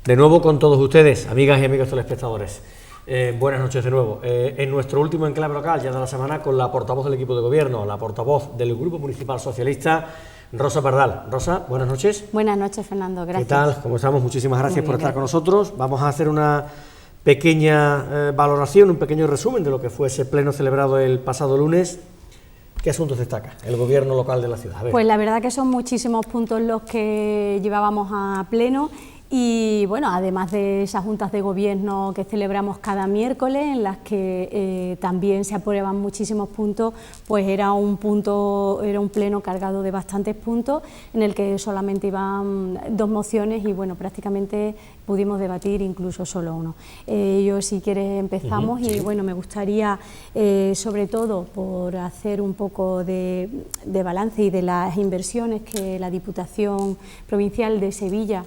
De nuevo con todos ustedes, amigas y amigos telespectadores. Buenas noches de nuevo. En nuestro último enclave local, ya de la semana, con la portavoz del equipo de gobierno, la portavoz del Grupo Municipal Socialista, Rosa Pardal. Rosa, buenas noches. Buenas noches, Fernando, gracias. ¿Qué tal? ¿Cómo estamos? Muchísimas gracias por estar con nosotros. Vamos a hacer una pequeña valoración, un pequeño resumen de lo que fue ese pleno celebrado el pasado lunes. ¿Qué asuntos destaca el gobierno local de la ciudad? Pues la verdad que son muchísimos puntos los que llevábamos a pleno. Y bueno, además de esas juntas de gobierno que celebramos cada miércoles, en las que también se aprueban muchísimos puntos, pues era un pleno cargado de bastantes puntos, en el que solamente iban 2 mociones y bueno, prácticamente pudimos debatir incluso solo uno. Yo, si quieres, empezamos. Y bueno, me gustaría, sobre todo por hacer un poco de balance y de las inversiones que la Diputación Provincial de Sevilla,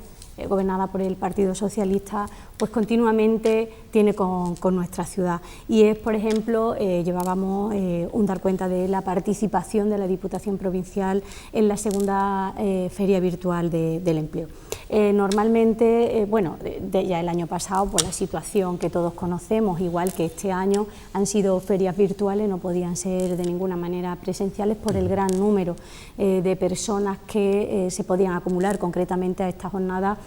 gobernada por el Partido Socialista, pues continuamente tiene con nuestra ciudad. Y es, por ejemplo, llevábamos un dar cuenta de la participación de la Diputación Provincial en la segunda Feria Virtual del Empleo. Normalmente, bueno, ya el año pasado, pues la situación que todos conocemos, igual que este año, han sido ferias virtuales, no podían ser de ninguna manera presenciales por el gran número de personas que se podían acumular. Concretamente a esta jornada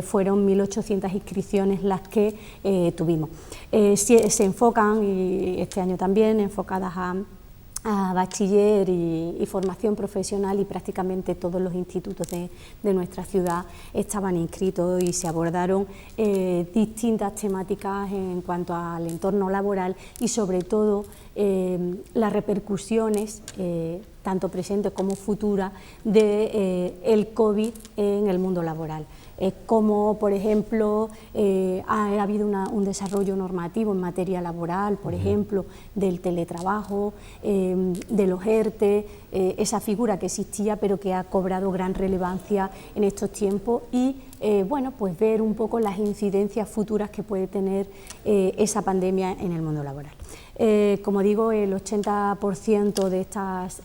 fueron 1.800 inscripciones las que tuvimos. Se enfocan, y este año también, enfocadas a bachiller y formación profesional, y prácticamente todos los institutos de nuestra ciudad estaban inscritos y se abordaron distintas temáticas en cuanto al entorno laboral y sobre todo las repercusiones tanto presentes como futuras del COVID en el mundo laboral. Como, por ejemplo, ha habido un desarrollo normativo en materia laboral, por ejemplo, del teletrabajo, de los ERTE, esa figura que existía pero que ha cobrado gran relevancia en estos tiempos, y bueno, pues ver un poco las incidencias futuras que puede tener esa pandemia en el mundo laboral. Como digo, el 80% de estas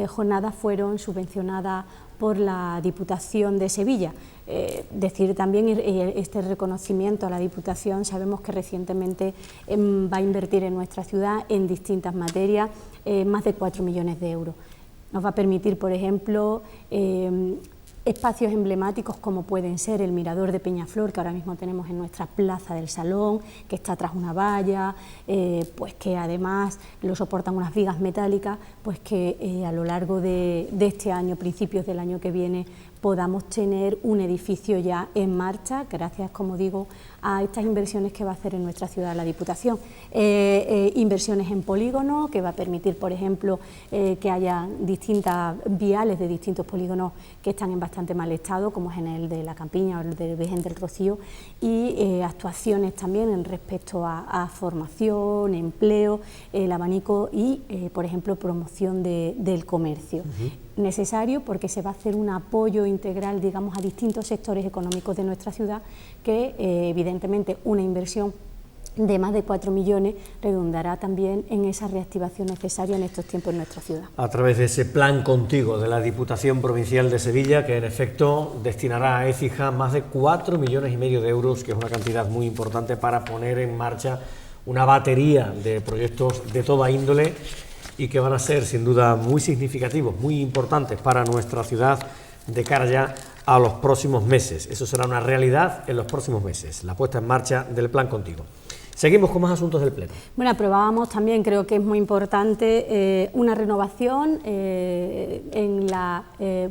jornadas fueron subvencionadas por la Diputación de Sevilla. Decir también este reconocimiento a la Diputación, sabemos que recientemente va a invertir en nuestra ciudad en distintas materias más de 4 millones de euros. Nos va a permitir, por ejemplo, espacios emblemáticos como pueden ser el Mirador de Peñaflor, que ahora mismo tenemos en nuestra plaza del Salón, que está tras una valla, pues que además lo soportan unas vigas metálicas, pues que a lo largo de este año, principios del año que viene, podamos tener un edificio ya en marcha, gracias, como digo, a estas inversiones que va a hacer en nuestra ciudad la Diputación. Inversiones en polígonos, que va a permitir, por ejemplo, que haya distintas viales de distintos polígonos que están en bastante mal estado, como es en el de la Campiña o el de Virgen del Rocío, y actuaciones también en respecto a formación, empleo, el abanico y, por ejemplo, promoción del comercio. Necesario porque se va a hacer un apoyo integral, digamos, a distintos sectores económicos de nuestra ciudad, que evidentemente una inversión de más de 4 millones redundará también en esa reactivación necesaria en estos tiempos en nuestra ciudad. A través de ese plan contigo de la Diputación Provincial de Sevilla, que en efecto destinará a Écija más de 4,5 millones de euros, que es una cantidad muy importante para poner en marcha una batería de proyectos de toda índole, y que van a ser sin duda muy significativos, muy importantes para nuestra ciudad de cara ya a los próximos meses. Eso será una realidad en los próximos meses, la puesta en marcha del plan contigo. Seguimos con más asuntos del Pleno. Bueno, aprobábamos también, creo que es muy importante, una renovación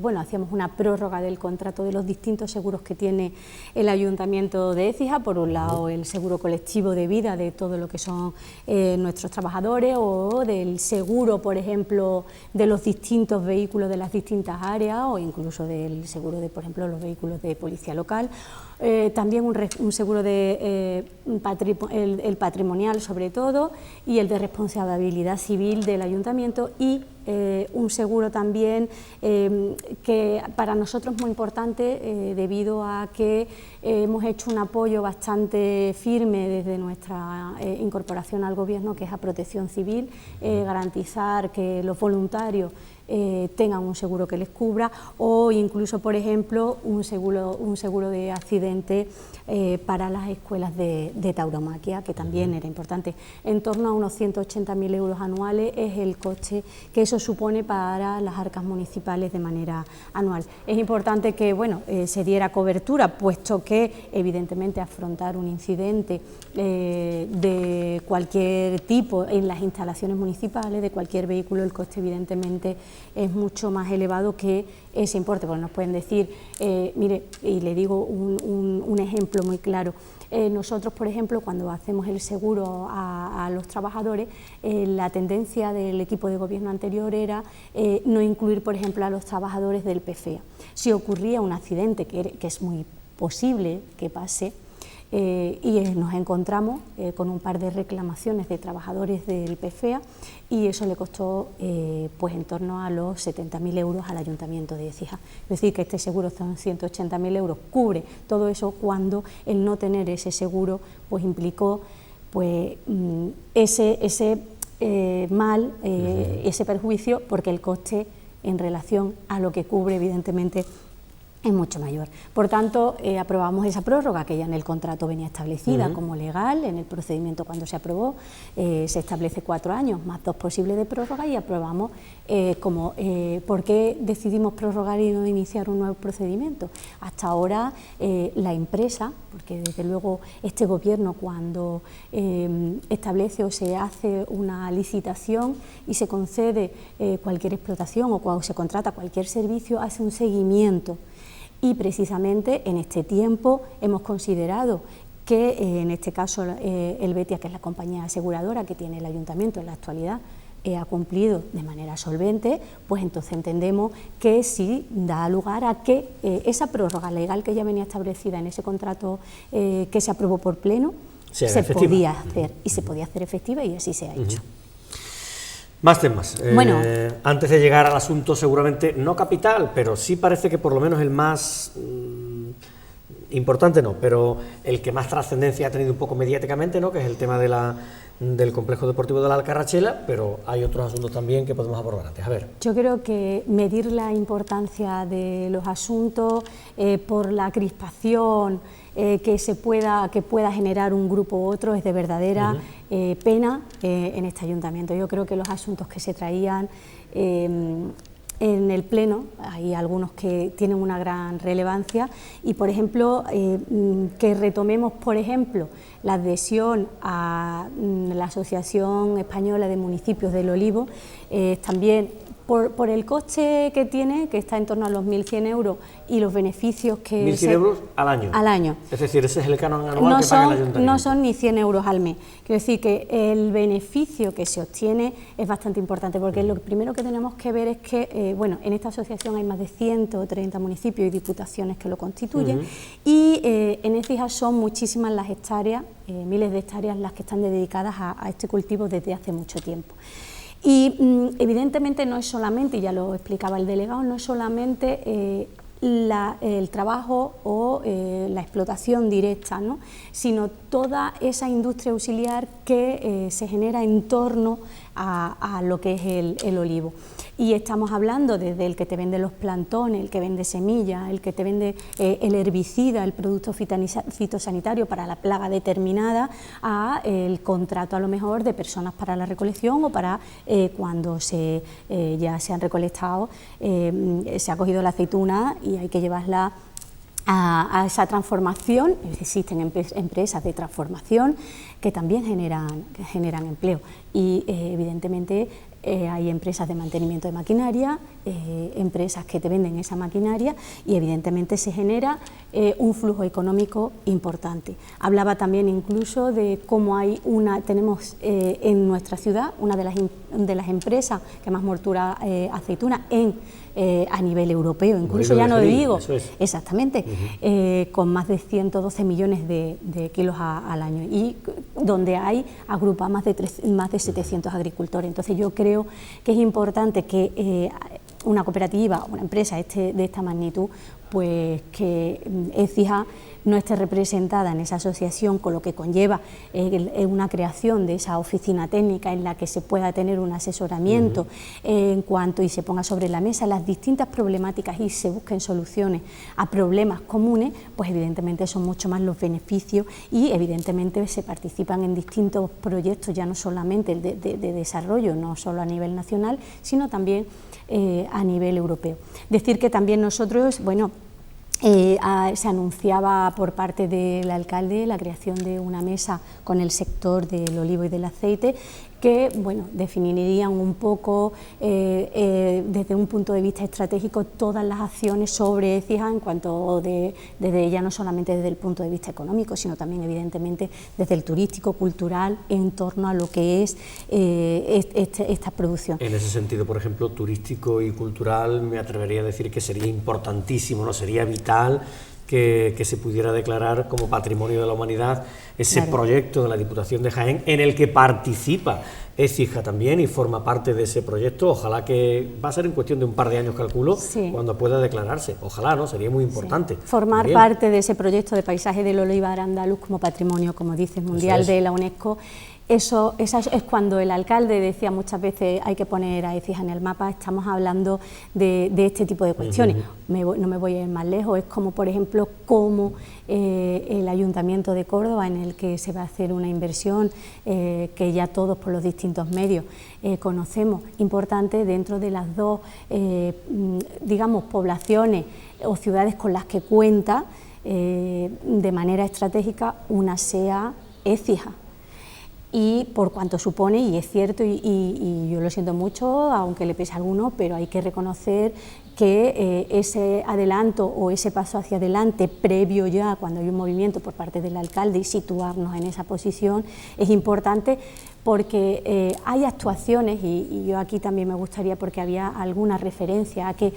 bueno, hacíamos una prórroga del contrato de los distintos seguros que tiene el Ayuntamiento de Écija. Por un lado, el seguro colectivo de vida de todo lo que son nuestros trabajadores, o del seguro, por ejemplo, de los distintos vehículos de las distintas áreas, o incluso del seguro de, por ejemplo, los vehículos de policía local. También un seguro de el patrimonial, sobre todo, y el de responsabilidad civil del ayuntamiento, y un seguro también que para nosotros es muy importante debido a que hemos hecho un apoyo bastante firme desde nuestra incorporación al gobierno, que es a protección civil, garantizar que los voluntarios tengan un seguro que les cubra, o incluso, por ejemplo, un seguro de accidente para las escuelas de tauromaquia, que también era importante. En torno a unos 180.000 euros anuales es el coste que eso supone para las arcas municipales de manera anual. Es importante que, bueno, se diera cobertura, puesto que evidentemente afrontar un incidente de cualquier tipo en las instalaciones municipales, de cualquier vehículo, el coste evidentemente es mucho más elevado que ese importe, porque nos pueden decir, mire, y le digo un ejemplo muy claro. Nosotros, por ejemplo, cuando hacemos el seguro a los trabajadores, la tendencia del equipo de gobierno anterior era no incluir, por ejemplo, a los trabajadores del PFEA. Si ocurría un accidente, que es muy posible que pase, y nos encontramos con un par de reclamaciones de trabajadores del PFEA, y eso le costó pues en torno a los 70.000 euros al Ayuntamiento de Écija. Es decir, que este seguro son 180.000 euros, cubre todo eso, cuando el no tener ese seguro pues implicó pues ese mal, ese perjuicio, porque el coste en relación a lo que cubre evidentemente es mucho mayor. Por tanto, aprobamos esa prórroga, que ya en el contrato venía establecida como legal. En el procedimiento, cuando se aprobó, se establece 4 años más 2 posibles de prórroga, y aprobamos ¿por qué decidimos prorrogar y no iniciar un nuevo procedimiento? Hasta ahora la empresa, porque desde luego este gobierno, cuando establece o se hace una licitación y se concede cualquier explotación, o cuando se contrata cualquier servicio, hace un seguimiento. Y precisamente en este tiempo hemos considerado que en este caso el Betia, que es la compañía aseguradora que tiene el Ayuntamiento en la actualidad, ha cumplido de manera solvente, pues entonces entendemos que sí da lugar a que esa prórroga legal que ya venía establecida en ese contrato que se aprobó por pleno se podía hacer, y se podía hacer efectiva, y así se ha hecho. Más temas. Bueno, antes de llegar al asunto, seguramente no capital, pero sí parece que por lo menos el más importante, no, pero el que más trascendencia ha tenido un poco mediáticamente, ¿no?, que es el tema del complejo deportivo de la Alcarrachela, pero hay otros asuntos también que podemos abordar antes. A ver. Yo creo que medir la importancia de los asuntos por la crispación que pueda generar un grupo u otro es de verdadera pena en este ayuntamiento. Yo creo que los asuntos que se traían en el Pleno, hay algunos que tienen una gran relevancia, y por ejemplo que retomemos, por ejemplo, la adhesión a la Asociación Española de Municipios del Olivo, también por el coste que tiene, que está en torno a los 1.100 euros, y los beneficios que... 1.100 euros al año. Al año. Es decir, ese es el canon anual que paga el ayuntamiento. No son ni 100 euros al mes. Quiero decir que el beneficio que se obtiene es bastante importante, porque lo primero que tenemos que ver es que, bueno, en esta asociación hay más de 130 municipios y diputaciones que lo constituyen, y en Écija son muchísimas las hectáreas, miles de hectáreas las que están dedicadas a este cultivo desde hace mucho tiempo. Y evidentemente no es solamente, y ya lo explicaba el delegado, no es solamente el trabajo o la explotación directa, ¿no?, sino toda esa industria auxiliar que se genera en torno a lo que es el olivo. Y estamos hablando desde el que te vende los plantones, el que vende semillas, el que te vende el herbicida, el producto fitosanitario para la plaga determinada, a el contrato a lo mejor de personas para la recolección, o para cuando ya se han recolectado, se ha cogido la aceituna y hay que llevarla a esa transformación. Existen empresas de transformación que también generan empleo, y evidentemente hay empresas de mantenimiento de maquinaria, empresas que te venden esa maquinaria, y evidentemente se genera un flujo económico importante. Hablaba también incluso de cómo tenemos en nuestra ciudad una de las empresas que más moltura aceituna a nivel europeo, incluso ya no digo, exactamente, con más de 112 millones de kilos al año, y donde agrupa más de 700 agricultores. Entonces yo creo que es importante que una cooperativa, una empresa de esta magnitud, pues que Écija no esté representada en esa asociación, con lo que conlleva una creación de esa oficina técnica en la que se pueda tener un asesoramiento en cuanto y se ponga sobre la mesa las distintas problemáticas y se busquen soluciones a problemas comunes, pues evidentemente son mucho más los beneficios y evidentemente se participan en distintos proyectos, ya no solamente de desarrollo, no solo a nivel nacional, sino también a nivel europeo. Decir que también nosotros, bueno, se anunciaba por parte del alcalde la creación de una mesa con el sector del olivo y del aceite que, bueno, definirían un poco desde un punto de vista estratégico todas las acciones sobre Écija en cuanto desde ella, no solamente desde el punto de vista económico, sino también evidentemente desde el turístico, cultural, en torno a lo que es esta producción. En ese sentido, por ejemplo, turístico y cultural, me atrevería a decir que sería importantísimo, ¿no? Sería vital que se pudiera declarar como Patrimonio de la Humanidad ese proyecto de la Diputación de Jaén en el que participa Écija también y forma parte de ese proyecto. Ojalá que va a ser en cuestión de un par de años, calculo, cuando pueda declararse. Ojalá, ¿no? Sería muy importante. Formar parte de ese proyecto de paisaje del olivar andaluz como patrimonio, como dices, mundial de la UNESCO. Eso es cuando el alcalde decía muchas veces hay que poner a Écija en el mapa. Estamos hablando de este tipo de cuestiones. No me voy a ir más lejos, es como por ejemplo como el Ayuntamiento de Córdoba, en el que se va a hacer una inversión que ya todos por los distintos medios conocemos, importante dentro de las dos digamos poblaciones o ciudades con las que cuenta de manera estratégica, una sea Écija. Y por cuanto supone, y es cierto, y yo lo siento mucho, aunque le pese a alguno, pero hay que reconocer que ese adelanto o ese paso hacia adelante previo ya, cuando hay un movimiento por parte del alcalde y situarnos en esa posición, es importante porque hay actuaciones, y yo aquí también me gustaría, porque había alguna referencia a que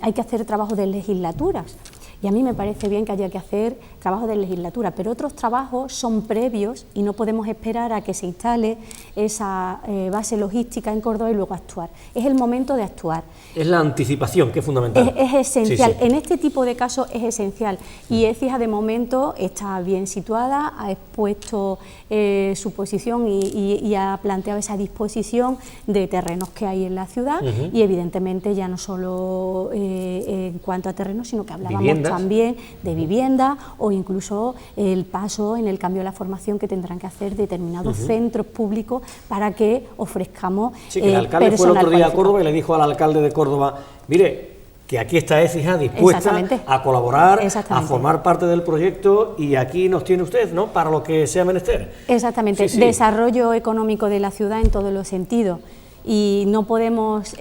hay que hacer trabajos de legislaturas. Y a mí me parece bien que haya que hacer trabajos de legislatura, pero otros trabajos son previos y no podemos esperar a que se instale esa base logística en Córdoba y luego actuar. Es el momento de actuar. Es la anticipación, que es fundamental. Es esencial. En este tipo de casos es esencial. Y Écija de momento está bien situada, ha expuesto su posición y ha planteado esa disposición de terrenos que hay en la ciudad y evidentemente ya no solo en cuanto a terrenos, sino que hablábamos también de vivienda o incluso el paso en el cambio de la formación que tendrán que hacer determinados centros públicos para que ofrezcamos que el alcalde fue el otro día a Córdoba y le dijo al alcalde de Córdoba, mire, que aquí está Écija dispuesta a colaborar, a formar parte del proyecto y aquí nos tiene usted, ¿no?, para lo que sea menester. Exactamente, desarrollo económico de la ciudad en todos los sentidos y no podemos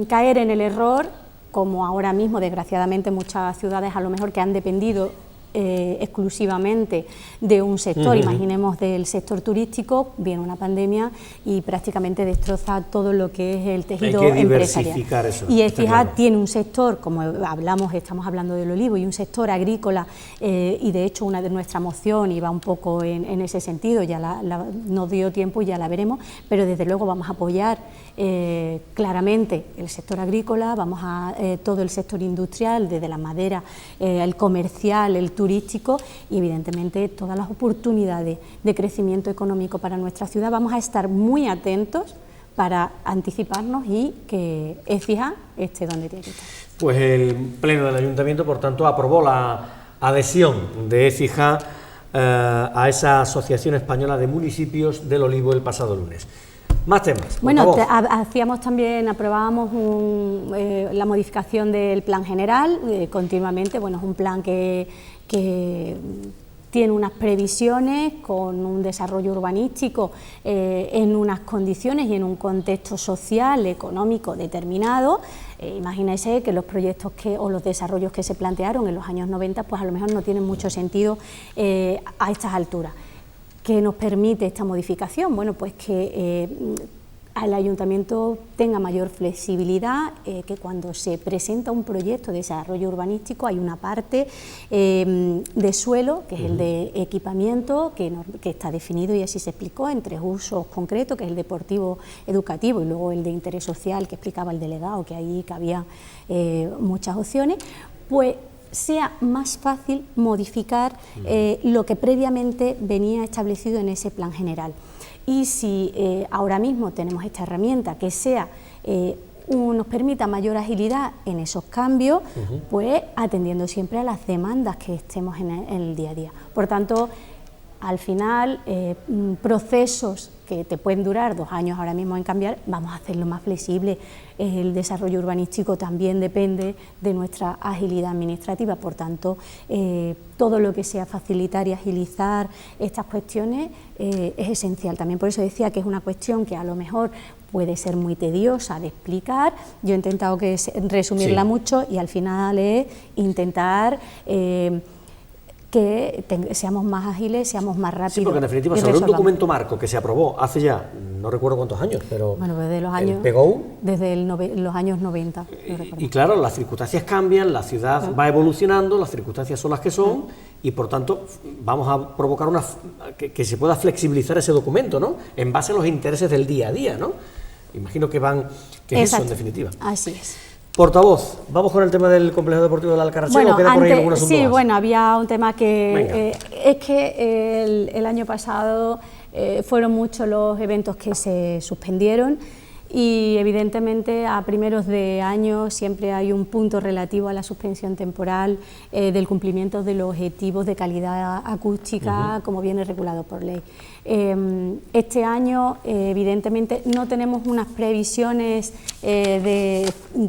caer en el error, como ahora mismo desgraciadamente muchas ciudades a lo mejor que han dependido exclusivamente de un sector, imaginemos del sector turístico, viene una pandemia y prácticamente destroza todo lo que es el tejido empresarial. Eso, y Écija tiene un sector, como hablamos, estamos hablando del olivo, y un sector agrícola, y de hecho una de nuestras mociones iba un poco en ese sentido, ya nos dio tiempo y ya la veremos, pero desde luego vamos a apoyar claramente el sector agrícola, vamos a todo el sector industrial, desde la madera, el comercial, el turístico y evidentemente todas las oportunidades de crecimiento económico para nuestra ciudad. Vamos a estar muy atentos para anticiparnos y que Écija esté donde tiene que estar. Pues el Pleno del Ayuntamiento, por tanto, aprobó la adhesión de Écija a esa Asociación Española de Municipios del Olivo el pasado lunes. Más temas. Bueno, aprobábamos la modificación del plan general continuamente. Bueno, es un plan que tiene unas previsiones con un desarrollo urbanístico en unas condiciones y en un contexto social, económico determinado. Imagínense que los proyectos o los desarrollos que se plantearon en los años 90, pues a lo mejor no tienen mucho sentido a estas alturas. ¿Qué nos permite esta modificación? Bueno, pues que el Ayuntamiento tenga mayor flexibilidad, que cuando se presenta un proyecto de desarrollo urbanístico hay una parte de suelo, que es el de equipamiento, que está definido y así se explicó en 3 usos concretos, que es el deportivo, educativo y luego el de interés social, que explicaba el delegado, que ahí cabía muchas opciones. pues sea más fácil modificar lo que previamente venía establecido en ese plan general. Y si ahora mismo tenemos esta herramienta que sea nos permita mayor agilidad en esos cambios, pues atendiendo siempre a las demandas que estemos en el día a día. Por tanto, al final, procesos que te pueden durar 2 años ahora mismo en cambiar, vamos a hacerlo más flexible. El desarrollo urbanístico también depende de nuestra agilidad administrativa, por tanto, todo lo que sea facilitar y agilizar estas cuestiones es esencial. También por eso decía que es una cuestión que a lo mejor puede ser muy tediosa de explicar. Yo he intentado resumirla mucho y al final es intentar que seamos más ágiles, seamos más rápidos. Sí, porque en definitiva, sobre un documento marco que se aprobó hace ya, no recuerdo cuántos años, pero... Bueno, desde los años... PGO, desde los años 90. Y claro, las circunstancias cambian, la ciudad va evolucionando, las circunstancias son las que son, y por tanto vamos a provocar que se pueda flexibilizar ese documento, ¿no? En base a los intereses del día a día, ¿no? Imagino que es eso en definitiva. Así es. Portavoz, vamos con el tema del complejo deportivo de la Alcarrachera. Bueno, ¿O queda por ahí algún asunto más? Bueno, había un tema que es que el año pasado fueron muchos los eventos que se suspendieron y evidentemente a primeros de año siempre hay un punto relativo a la suspensión temporal del cumplimiento de los objetivos de calidad acústica como viene regulado por ley. Este año evidentemente no tenemos unas previsiones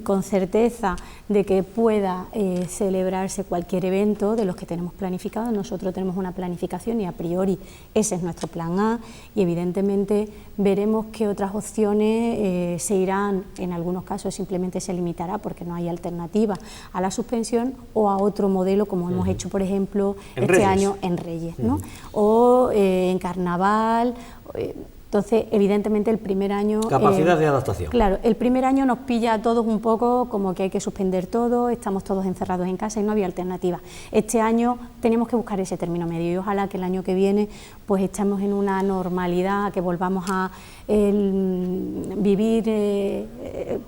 con certeza de que pueda celebrarse cualquier evento de los que tenemos planificados. Nosotros tenemos una planificación y a priori ese es nuestro plan A y evidentemente veremos qué otras opciones se irán, en algunos casos simplemente se limitará porque no hay alternativa a la suspensión o a otro modelo como hemos hecho por ejemplo este año en Reyes, ¿no? O en Carnaval. Entonces, evidentemente, el primer año... Capacidad de adaptación. Claro, el primer año nos pilla a todos un poco como que hay que suspender todo, estamos todos encerrados en casa y no había alternativa. Este año tenemos que buscar ese término medio y ojalá que el año que viene pues estemos en una normalidad, que volvamos a vivir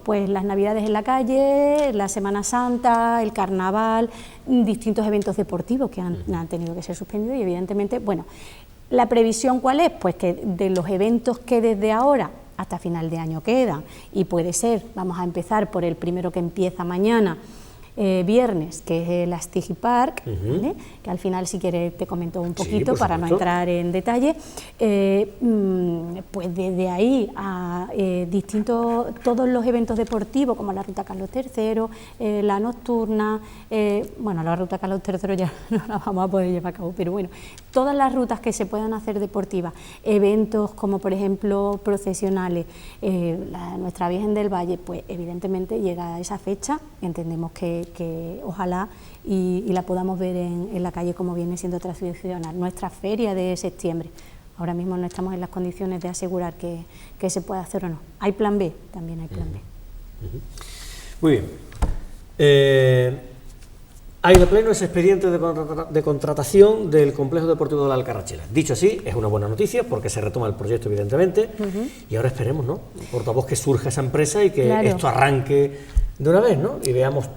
pues las Navidades en la calle, la Semana Santa, el Carnaval, distintos eventos deportivos que han tenido que ser suspendidos y evidentemente, bueno... ¿La previsión cuál es? Pues que de los eventos que desde ahora hasta final de año quedan, y puede ser, vamos a empezar por el primero que empieza mañana, viernes, que es el Astigi Park, ¿vale? Que al final si quieres te comento un poquito para no entrar en detalle, pues desde ahí a todos los eventos deportivos como la Ruta Carlos III, la nocturna, bueno, la Ruta Carlos III ya no la vamos a poder llevar a cabo, pero bueno, todas las rutas que se puedan hacer deportivas, eventos como por ejemplo procesionales, nuestra Virgen del Valle, pues evidentemente llega a esa fecha, entendemos que ojalá y la podamos ver en la calle como viene siendo tradicional. Nuestra feria de septiembre, ahora mismo no estamos en las condiciones de asegurar que se puede hacer o no. Hay plan B, también hay plan B. Muy bien. Hay de pleno ese expediente de contratación del complejo deportivo de la Alcarrachera. Dicho así, es una buena noticia porque se retoma el proyecto evidentemente y ahora esperemos, ¿no? Portavoz, que surja esa empresa y que esto arranque de una vez, ¿no? Y veamos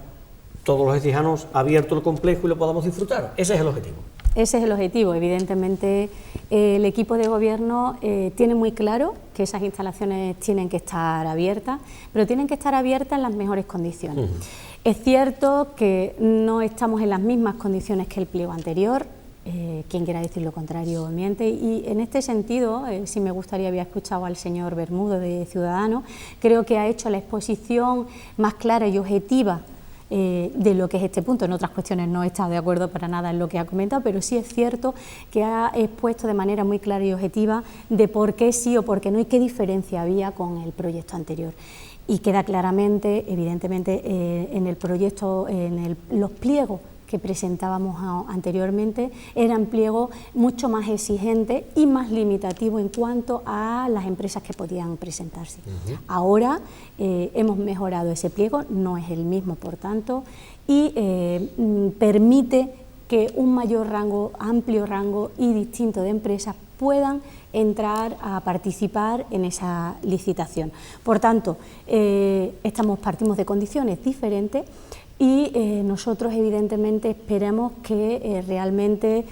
todos los ecijanos abierto el complejo y lo podamos disfrutar. Ese es el objetivo. Ese es el objetivo. Evidentemente, el equipo de gobierno tiene muy claro que esas instalaciones tienen que estar abiertas, pero tienen que estar abiertas en las mejores condiciones. Es cierto que no estamos en las mismas condiciones que el pliego anterior, quien quiera decir lo contrario miente, y en este sentido, sí me gustaría haber escuchado al señor Bermudo de Ciudadanos, creo que ha hecho la exposición más clara y objetiva de lo que es este punto. En otras cuestiones no he estado de acuerdo para nada en lo que ha comentado, pero sí es cierto que ha expuesto de manera muy clara y objetiva de por qué sí o por qué no y qué diferencia había con el proyecto anterior. Y queda claramente, evidentemente, en el proyecto, los pliegos que presentábamos anteriormente, eran pliegos mucho más exigentes y más limitativos en cuanto a las empresas que podían presentarse. Ahora hemos mejorado ese pliego, no es el mismo por tanto, y permite que un mayor rango, amplio rango y distinto de empresas puedan entrar a participar en esa licitación. Por tanto, partimos de condiciones diferentes, Y nosotros evidentemente esperamos que realmente,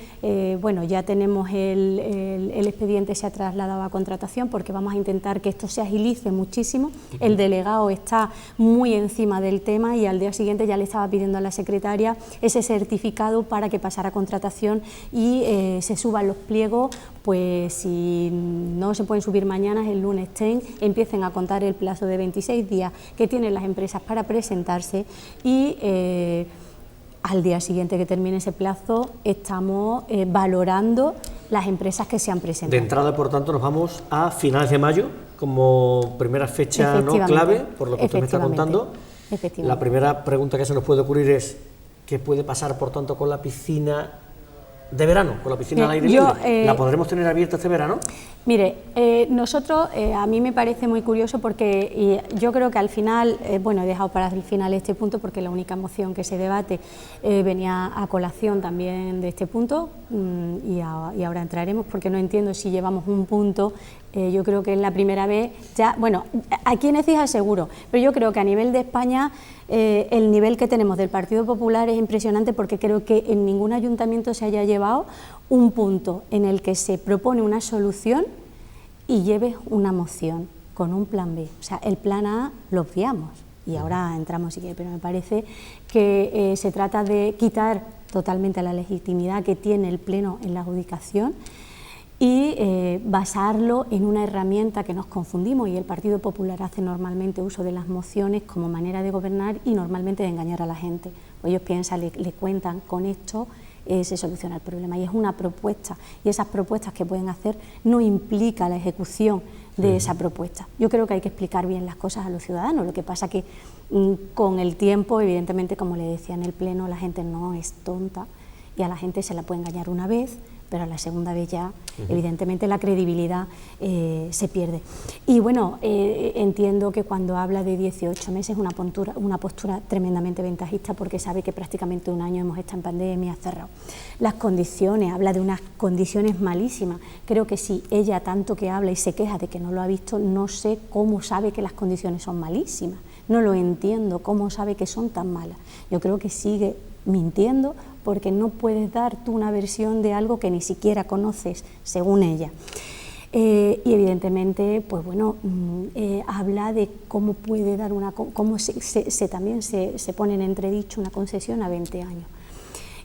bueno, ya tenemos el expediente, se ha trasladado a contratación porque vamos a intentar que esto se agilice muchísimo. El delegado está muy encima del tema y al día siguiente ya le estaba pidiendo a la secretaria ese certificado para que pasara a contratación y se suban los pliegos, pues si no se pueden subir mañana, el lunes empiecen a contar el plazo de 26 días que tienen las empresas para presentarse y al día siguiente que termine ese plazo estamos valorando las empresas que se han presentado. De entrada, por tanto, nos vamos a finales de mayo como primera fecha, ¿no?, clave, por lo que usted me está contando. La primera pregunta que se nos puede ocurrir es ¿qué puede pasar, por tanto, con la piscina de verano, con la piscina al aire libre? ¿La podremos tener abierta este verano? Mire, nosotros, a mí me parece muy curioso porque yo creo que al final, bueno, he dejado para el final este punto porque la única moción que se debate venía a colación también de este punto y ahora entraremos porque no entiendo si llevamos un punto, yo creo que es la primera vez, ya, bueno, aquí en Écija seguro, pero yo creo que a nivel de España el nivel que tenemos del Partido Popular es impresionante porque creo que en ningún ayuntamiento se haya llevado un punto en el que se propone una solución y lleves una moción con un plan B. O sea, el plan A lo obviamos y ahora entramos si quiere, pero me parece que se trata de quitar totalmente la legitimidad que tiene el Pleno en la adjudicación y basarlo en una herramienta que nos confundimos y el Partido Popular hace normalmente uso de las mociones como manera de gobernar y normalmente de engañar a la gente. Ellos piensan, le cuentan con esto se soluciona el problema y es una propuesta y esas propuestas que pueden hacer no implica la ejecución de esa propuesta. Yo creo que hay que explicar bien las cosas a los ciudadanos, lo que pasa que con el tiempo, evidentemente, como le decía en el Pleno, la gente no es tonta y a la gente se la puede engañar una vez, pero a la segunda vez ya, evidentemente, la credibilidad se pierde. Y bueno, entiendo que cuando habla de 18 meses es una postura tremendamente ventajista porque sabe que prácticamente un año hemos estado en pandemia, cerrado. Las condiciones, habla de unas condiciones malísimas. Creo que si ella tanto que habla y se queja de que no lo ha visto, no sé cómo sabe que las condiciones son malísimas. No lo entiendo, cómo sabe que son tan malas. Yo creo que sigue mintiendo porque no puedes dar tú una versión de algo que ni siquiera conoces, según ella. Y evidentemente, pues bueno, habla de cómo puede dar cómo también se pone en entredicho una concesión a 20 años.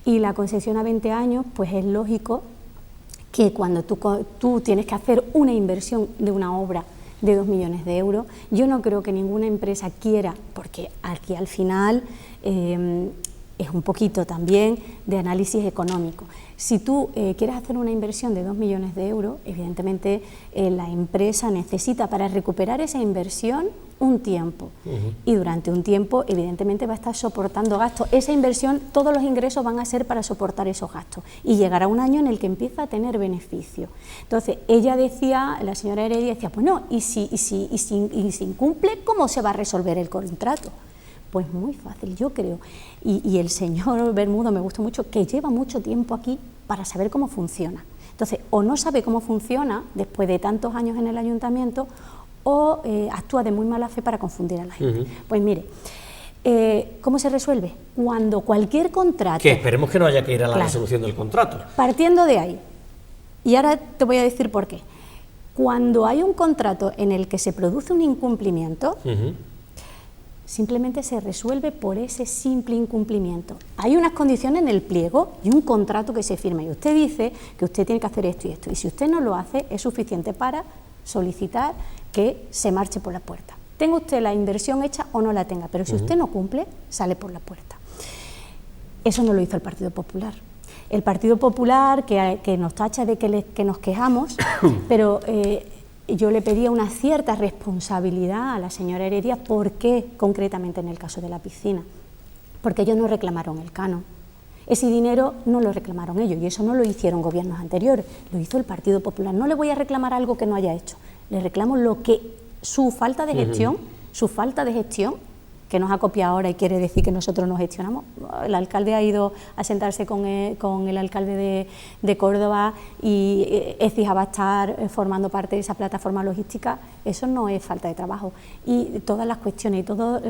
Y la concesión a 20 años, pues es lógico que cuando tú tienes que hacer una inversión de una obra de 2 millones de euros, yo no creo que ninguna empresa quiera, porque aquí al final es un poquito también de análisis económico. Si tú quieres hacer una inversión de 2 millones de euros, evidentemente la empresa necesita para recuperar esa inversión un tiempo y durante un tiempo evidentemente va a estar soportando gastos. Esa inversión, todos los ingresos van a ser para soportar esos gastos y llegará un año en el que empieza a tener beneficio. Entonces ella decía, la señora Heredia decía, pues no, y si incumple, ¿cómo se va a resolver el contrato? Pues muy fácil, yo creo, y el señor Bermudo me gustó mucho, que lleva mucho tiempo aquí para saber cómo funciona. Entonces, o no sabe cómo funciona después de tantos años en el ayuntamiento, o actúa de muy mala fe para confundir a la gente. Pues mire, ¿cómo se resuelve? Cuando cualquier contrato... Que esperemos que no haya que ir a la resolución del contrato. Partiendo de ahí, y ahora te voy a decir por qué. Cuando hay un contrato en el que se produce un incumplimiento... simplemente se resuelve por ese simple incumplimiento. Hay unas condiciones en el pliego y un contrato que se firma y usted dice que usted tiene que hacer esto y esto y si usted no lo hace es suficiente para solicitar que se marche por la puerta. Tenga usted la inversión hecha o no la tenga, pero si usted no cumple, sale por la puerta. Eso no lo hizo el Partido Popular. El Partido Popular, que nos tacha de que nos quejamos, pero... yo le pedía una cierta responsabilidad a la señora Heredia. ¿Por qué concretamente en el caso de la piscina? Porque ellos no reclamaron el canon. Ese dinero no lo reclamaron ellos y eso no lo hicieron gobiernos anteriores, lo hizo el Partido Popular. No le voy a reclamar algo que no haya hecho, le reclamo su falta de gestión, que nos ha copiado ahora y quiere decir que nosotros nos gestionamos. El alcalde ha ido a sentarse con el alcalde de Córdoba y Écija va a estar formando parte de esa plataforma logística. Eso no es falta de trabajo. Y todas las cuestiones y todos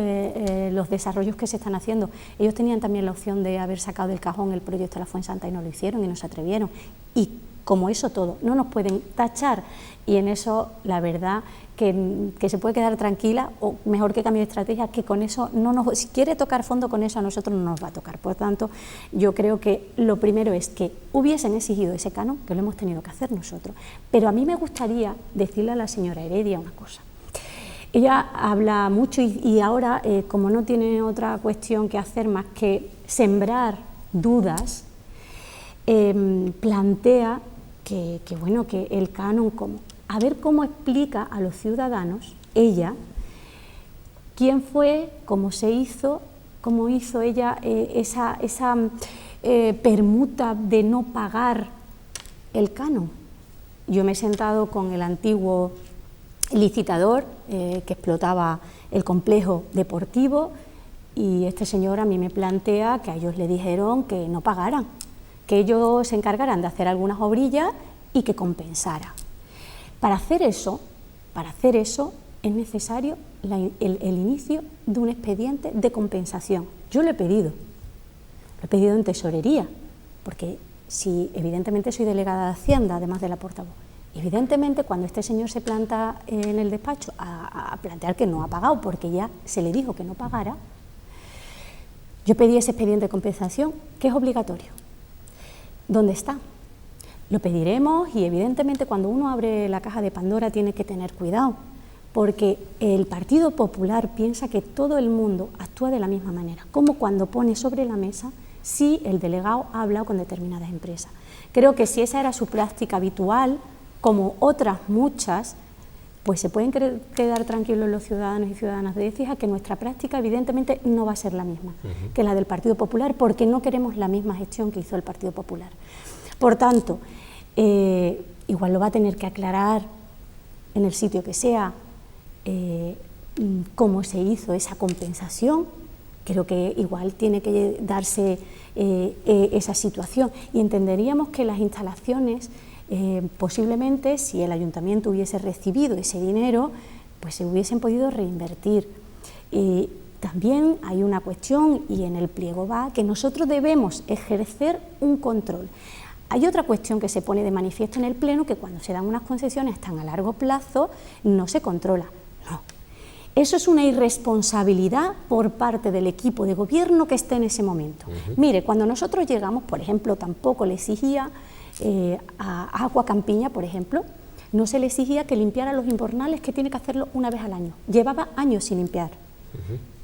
los desarrollos que se están haciendo, ellos tenían también la opción de haber sacado del cajón el proyecto de la Fuensanta y no lo hicieron y no se atrevieron. Y como eso todo, no nos pueden tachar, y en eso la verdad que se puede quedar tranquila, o mejor que cambie de estrategia, que con eso si quiere tocar fondo con eso a nosotros no nos va a tocar. Por tanto, yo creo que lo primero es que hubiesen exigido ese canon, que lo hemos tenido que hacer nosotros, pero a mí me gustaría decirle a la señora Heredia una cosa. Ella habla mucho y ahora, como no tiene otra cuestión que hacer más que sembrar dudas, plantea que el canon, como a ver cómo explica a los ciudadanos ella quién fue, cómo hizo ella esa permuta de no pagar el canon. Yo me he sentado con el antiguo licitador que explotaba el complejo deportivo, y este señor a mí me plantea que a ellos le dijeron que no pagaran, que ellos se encargaran de hacer algunas obrillas y que compensara. Para hacer eso es necesario el inicio de un expediente de compensación. Yo lo he pedido en tesorería, porque si evidentemente soy delegada de Hacienda, además de la portavoz, evidentemente cuando este señor se planta en el despacho a plantear que no ha pagado, porque ya se le dijo que no pagara, yo pedí ese expediente de compensación, que es obligatorio. ¿Dónde está? Lo pediremos, y evidentemente cuando uno abre la caja de Pandora tiene que tener cuidado, porque el Partido Popular piensa que todo el mundo actúa de la misma manera, como cuando pone sobre la mesa si el delegado ha hablado con determinadas empresas. Creo que si esa era su práctica habitual, como otras muchas, pues se pueden quedar tranquilos los ciudadanos y ciudadanas de Écija, que nuestra práctica evidentemente no va a ser la misma que la del Partido Popular, porque no queremos la misma gestión que hizo el Partido Popular. Por tanto, igual lo va a tener que aclarar en el sitio que sea, cómo se hizo esa compensación. Creo que igual tiene que darse esa situación, y entenderíamos que las instalaciones, posiblemente si el ayuntamiento hubiese recibido ese dinero, pues se hubiesen podido reinvertir. También hay una cuestión, y en el pliego va, que nosotros debemos ejercer un control. Hay otra cuestión que se pone de manifiesto en el Pleno, que cuando se dan unas concesiones tan a largo plazo no se controla. No. Eso es una irresponsabilidad por parte del equipo de gobierno que esté en ese momento. Mire, cuando nosotros llegamos, por ejemplo, tampoco le exigía a Agua Campiña, por ejemplo, no se le exigía que limpiara los invernales, que tiene que hacerlo una vez al año. Llevaba años sin limpiar.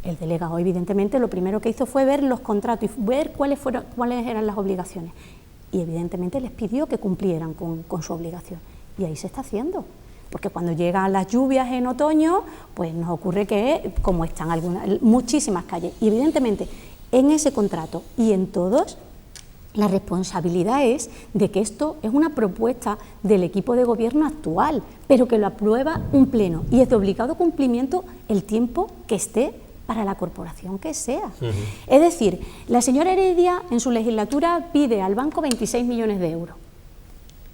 El delegado, evidentemente, lo primero que hizo fue ver los contratos y ver cuáles eran las obligaciones. Y evidentemente les pidió que cumplieran con su obligación. Y ahí se está haciendo. Porque cuando llegan las lluvias en otoño, pues nos ocurre que, como están muchísimas calles, y evidentemente en ese contrato y en todos, la responsabilidad es de que esto es una propuesta del equipo de gobierno actual, pero que lo aprueba un pleno, y es de obligado cumplimiento el tiempo que esté para la corporación que sea. Es decir, la señora Heredia en su legislatura pide al banco 26 millones de euros.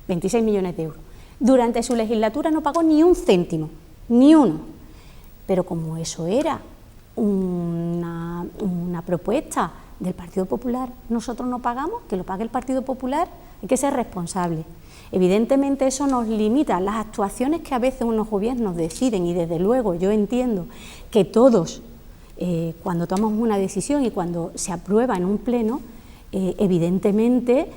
26 millones de euros. Durante su legislatura no pagó ni un céntimo, ni uno. Pero como eso era una propuesta del Partido Popular, nosotros no pagamos, que lo pague el Partido Popular, hay que ser responsable. Evidentemente eso nos limita las actuaciones que a veces unos gobiernos deciden, y desde luego yo entiendo que todos, cuando tomamos una decisión y cuando se aprueba en un pleno, evidentemente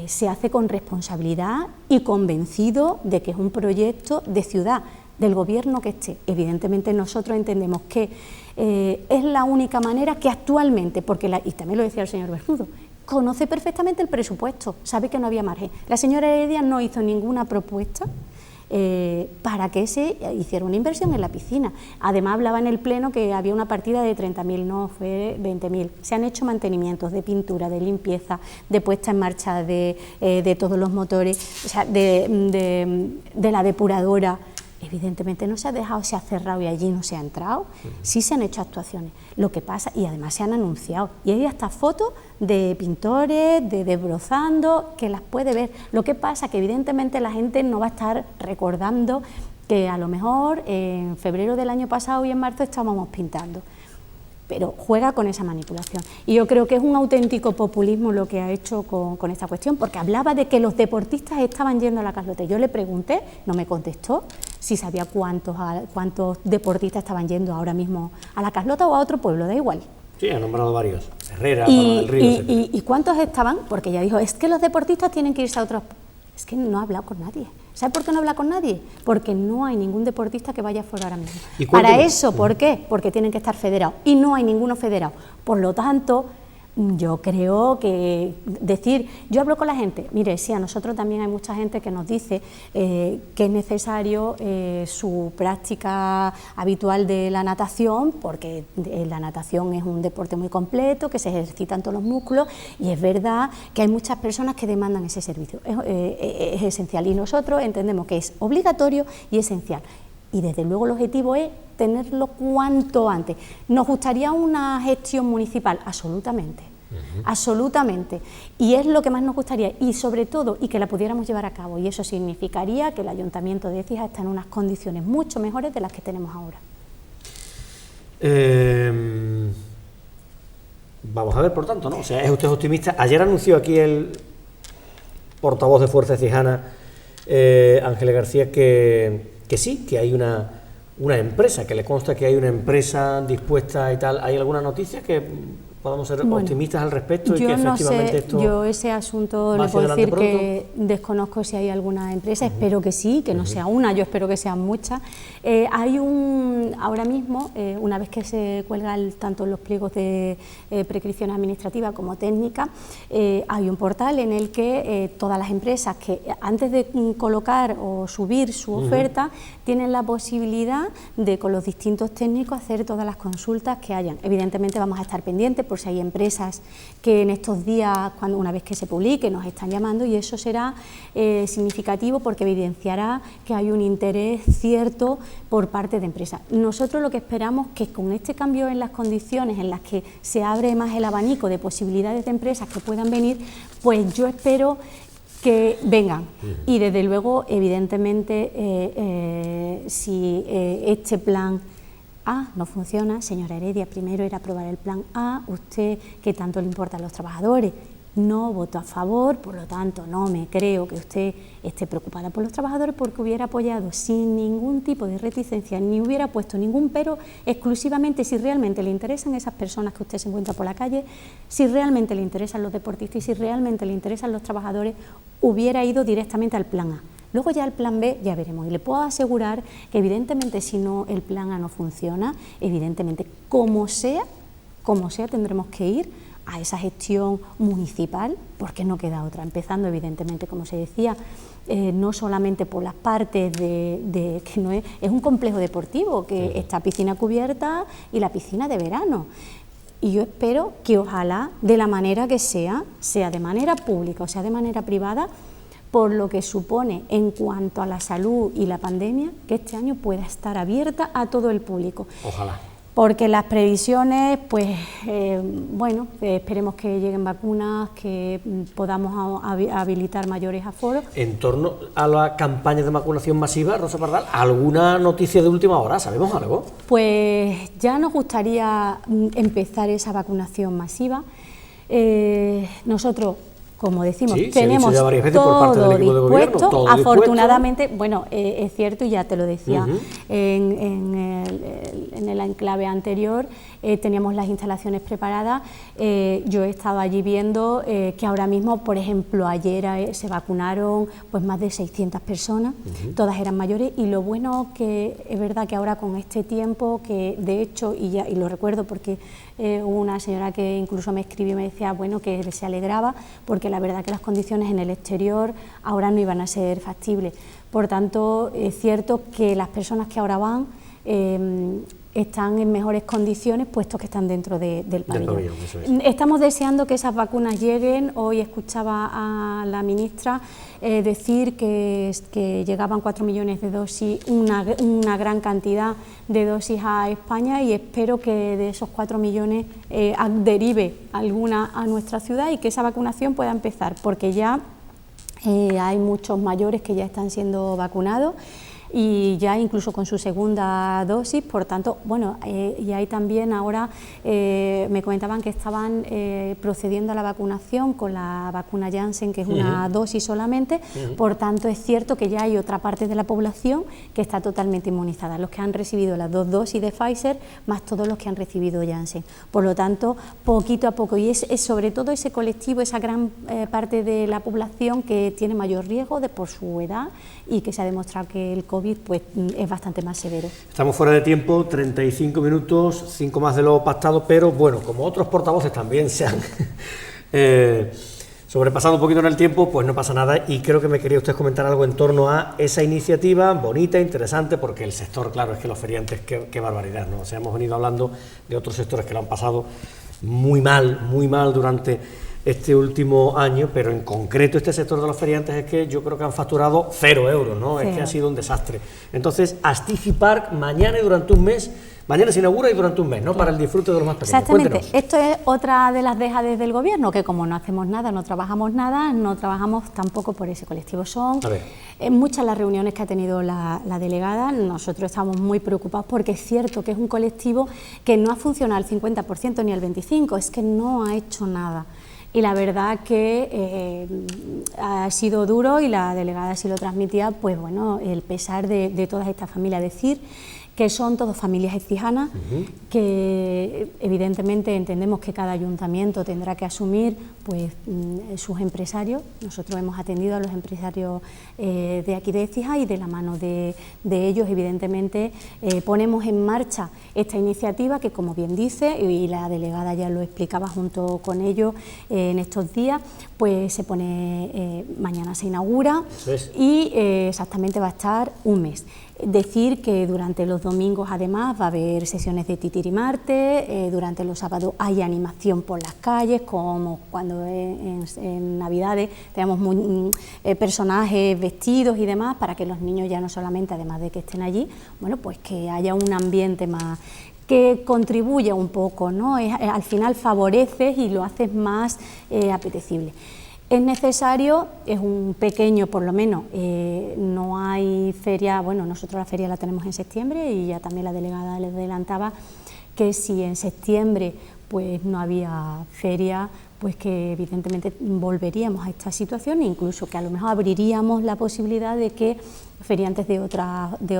se hace con responsabilidad y convencido de que es un proyecto de ciudad, del gobierno que esté. Evidentemente nosotros entendemos que es la única manera que actualmente, porque y también lo decía el señor Bermudo, conoce perfectamente el presupuesto, sabe que no había margen. La señora Heredia no hizo ninguna propuesta para que se hiciera una inversión en la piscina. Además hablaba en el pleno que había una partida de 30.000, no, fue 20.000. Se han hecho mantenimientos de pintura, de limpieza, de puesta en marcha de todos los motores, o sea, de la depuradora. Evidentemente no se ha dejado, se ha cerrado y allí no se ha entrado. Sí se han hecho actuaciones. Lo que pasa, y además se han anunciado, y hay hasta fotos de pintores, de desbrozando, que las puede ver. Lo que pasa que evidentemente la gente no va a estar recordando que a lo mejor en febrero del año pasado y en marzo estábamos pintando. Pero juega con esa manipulación. Y yo creo que es un auténtico populismo lo que ha hecho con esta cuestión, porque hablaba de que los deportistas estaban yendo a la Carlota. Yo le pregunté, no me contestó, si sabía cuántos deportistas estaban yendo ahora mismo a la Carlota o a otro pueblo, da igual. Sí, ha nombrado varios, Herrera, Palma del Río. ¿Y cuántos estaban? Porque ella dijo, es que los deportistas tienen que irse a otros... Es que no ha hablado con nadie. ¿Sabe por qué no habla con nadie? Porque no hay ningún deportista que vaya fuera ahora mismo. Para eso, ¿por qué? Porque tienen que estar federados y no hay ninguno federado. Por lo tanto, yo creo que decir, yo hablo con la gente, mire, sí, a nosotros también hay mucha gente que nos dice que es necesario su práctica habitual de la natación, porque la natación es un deporte muy completo, que se ejercitan todos los músculos, y es verdad que hay muchas personas que demandan ese servicio, es esencial, y nosotros entendemos que es obligatorio y esencial. Y desde luego el objetivo es tenerlo cuanto antes. ¿Nos gustaría una gestión municipal? Absolutamente, absolutamente. Y es lo que más nos gustaría, y sobre todo, y que la pudiéramos llevar a cabo. Y eso significaría que el Ayuntamiento de Écija está en unas condiciones mucho mejores de las que tenemos ahora. Vamos a ver, por tanto, ¿no? O sea, ¿es usted optimista? Ayer anunció aquí el portavoz de Fuerza Cijana, Ángeles García, que sí, que hay una empresa, que le consta que hay una empresa dispuesta y tal. ¿Hay alguna noticia que podamos ser optimistas al respecto y que efectivamente esto... Yo ese asunto le puedo decir que desconozco si hay alguna empresa, espero que sí, que no sea una, yo espero que sean muchas. Hay ahora mismo, una vez que se cuelga tanto los pliegos de prescripciones administrativas como técnicas, hay un portal en el que todas las empresas que antes de colocar o subir su oferta tienen la posibilidad de, con los distintos técnicos, hacer todas las consultas que hayan. Evidentemente vamos a estar pendientes por si hay empresas que en estos días, una vez que se publique, nos están llamando, y eso será significativo porque evidenciará que hay un interés cierto por parte de empresas. Nosotros lo que esperamos que con este cambio en las condiciones en las que se abre más el abanico de posibilidades de empresas que puedan venir, pues yo espero que vengan. Y desde luego, evidentemente, si este plan A no funciona, señora Heredia, primero era aprobar el plan A, usted que tanto le importa a los trabajadores, no votó a favor, por lo tanto no me creo que usted esté preocupada por los trabajadores, porque hubiera apoyado sin ningún tipo de reticencia, ni hubiera puesto ningún pero, exclusivamente si realmente le interesan esas personas que usted se encuentra por la calle, si realmente le interesan los deportistas y si realmente le interesan los trabajadores, hubiera ido directamente al plan A. Luego ya el plan B ya veremos, y le puedo asegurar que evidentemente si no, el plan A no funciona, evidentemente como sea tendremos que ir a esa gestión municipal, porque no queda otra, empezando evidentemente, como se decía, no solamente por las partes de que no es un complejo deportivo, que está piscina cubierta y la piscina de verano. Y yo espero que ojalá, de la manera que sea de manera pública o sea de manera privada, por lo que supone en cuanto a la salud y la pandemia, que este año pueda estar abierta a todo el público. Ojalá. Porque las previsiones, pues, bueno, esperemos que lleguen vacunas, que podamos habilitar mayores aforos. En torno a la campaña de vacunación masiva, Rosa Pardal, ¿alguna noticia de última hora? ¿Sabemos algo? Pues ya nos gustaría empezar esa vacunación masiva. Nosotros, como decimos, tenemos todo dispuesto, afortunadamente, bueno, es cierto, y ya te lo decía, en el enclave anterior teníamos las instalaciones preparadas. Yo he estado allí viendo que ahora mismo, por ejemplo, ayer se vacunaron pues más de 600 personas, todas eran mayores, y lo bueno que es verdad que ahora con este tiempo, que de hecho, y lo recuerdo porque hubo una señora que incluso me escribió y me decía, bueno, que se alegraba, porque la verdad que las condiciones en el exterior ahora no iban a ser factibles. Por tanto, es cierto que las personas que ahora van están en mejores condiciones, puesto que están dentro del pabellón. Eso es. Estamos deseando que esas vacunas lleguen. Hoy escuchaba a la ministra decir que llegaban 4 millones de dosis, una gran cantidad de dosis a España, y espero que de esos 4 millones derive alguna a nuestra ciudad y que esa vacunación pueda empezar, porque ya hay muchos mayores que ya están siendo vacunados y ya incluso con su segunda dosis. Por tanto, bueno, y hay también ahora, me comentaban que estaban procediendo a la vacunación con la vacuna Janssen, que es una dosis solamente. Por tanto, es cierto que ya hay otra parte de la población que está totalmente inmunizada, los que han recibido las 2 dosis de Pfizer, más todos los que han recibido Janssen. Por lo tanto, poquito a poco, y es sobre todo ese colectivo, esa gran parte de la población que tiene mayor riesgo por su edad, y que se ha demostrado que el COVID pues es bastante más severo. Estamos fuera de tiempo, 35 minutos, 5 más de lo pactado, pero bueno, como otros portavoces también se han sobrepasado un poquito en el tiempo, pues no pasa nada, y creo que me quería usted comentar algo en torno a esa iniciativa bonita, interesante, porque el sector, claro, es que los feriantes, qué barbaridad, ¿no? O sea, hemos venido hablando de otros sectores que lo han pasado muy mal durante este último año, pero en concreto este sector de los feriantes es que yo creo que han facturado 0 euros, ¿no? Es que ha sido un desastre. Entonces, Astigi Park mañana y durante un mes, mañana se inaugura y durante un mes, ¿no? Para el disfrute de los más pequeños. Exactamente. Cuéntenos. Esto es otra de las dejades del gobierno, que como no hacemos nada, no trabajamos nada, no trabajamos tampoco por ese colectivo. Son muchas las reuniones que ha tenido la delegada. Nosotros estamos muy preocupados porque es cierto que es un colectivo que no ha funcionado al 50% ni al 25%, es que no ha hecho nada. Y la verdad que ha sido duro, y la delegada así lo transmitía, pues bueno, el pesar de todas estas familias. Decir que son todas familias ecijanas, que evidentemente entendemos que cada ayuntamiento tendrá que asumir pues sus empresarios. Nosotros hemos atendido a los empresarios de aquí de Écija, y de la mano de ellos evidentemente ponemos en marcha esta iniciativa que, como bien dice, y la delegada ya lo explicaba junto con ellos en estos días, pues se pone, mañana se inaugura y exactamente va a estar un mes. Decir que durante los domingos además va a haber sesiones de titirimarte, durante los sábados hay animación por las calles, como cuando en Navidades tenemos personajes vestidos y demás, para que los niños ya no solamente, además de que estén allí, bueno, pues que haya un ambiente más que contribuya un poco, ¿no? Al final favoreces y lo haces más apetecible. Es necesario, es un pequeño, por lo menos, no hay feria. Bueno, nosotros la feria la tenemos en septiembre, y ya también la delegada les adelantaba que si en septiembre pues no había feria, pues que evidentemente volveríamos a esta situación, e incluso que a lo mejor abriríamos la posibilidad de que feriantes de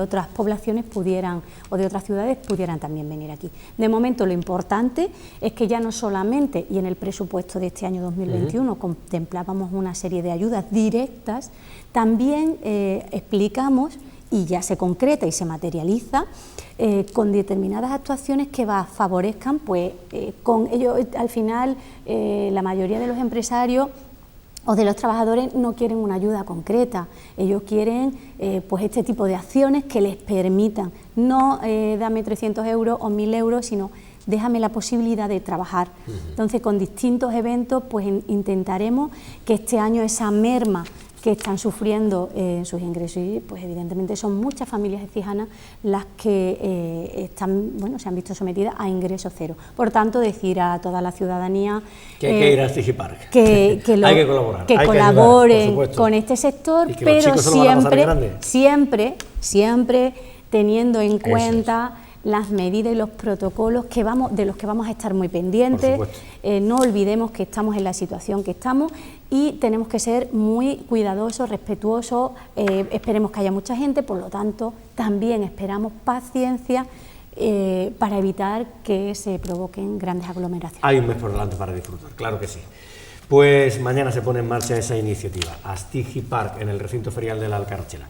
otras poblaciones pudieran, o de otras ciudades pudieran también venir aquí. De momento lo importante es que ya no solamente, y en el presupuesto de este año 2021 contemplábamos una serie de ayudas directas, también explicamos, y ya se concreta y se materializa, con determinadas actuaciones que favorezcan, pues con ello al final la mayoría de los empresarios o de los trabajadores no quieren una ayuda concreta, ellos quieren pues este tipo de acciones que les permitan, no dame 300 euros o 1000 euros, sino déjame la posibilidad de trabajar. Entonces, con distintos eventos, pues intentaremos que este año esa merma que están sufriendo en sus ingresos, y pues evidentemente son muchas familias ecijanas las que se han visto sometidas a ingresos cero. Por tanto, decir a toda la ciudadanía que hay que ir a Astigi Park, hay que colaborar, que colaboren con este sector, pero siempre teniendo en cuenta las medidas y los protocolos de los que vamos a estar muy pendientes. No olvidemos que estamos en la situación que estamos y tenemos que ser muy cuidadosos, respetuosos. Esperemos que haya mucha gente, por lo tanto también esperamos paciencia para evitar que se provoquen grandes aglomeraciones. Hay un mes por delante para disfrutar, claro que sí. Pues mañana se pone en marcha esa iniciativa, Astigi Park, en el recinto ferial de la Alcarchela.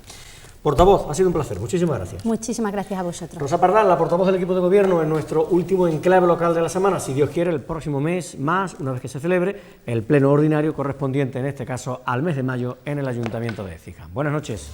Portavoz, ha sido un placer, muchísimas gracias. Muchísimas gracias a vosotros. Rosa Pardal, la portavoz del equipo de gobierno, en nuestro último enclave local de la semana. Si Dios quiere, el próximo mes más, una vez que se celebre el pleno ordinario correspondiente, en este caso, al mes de mayo, en el Ayuntamiento de Écija. Buenas noches.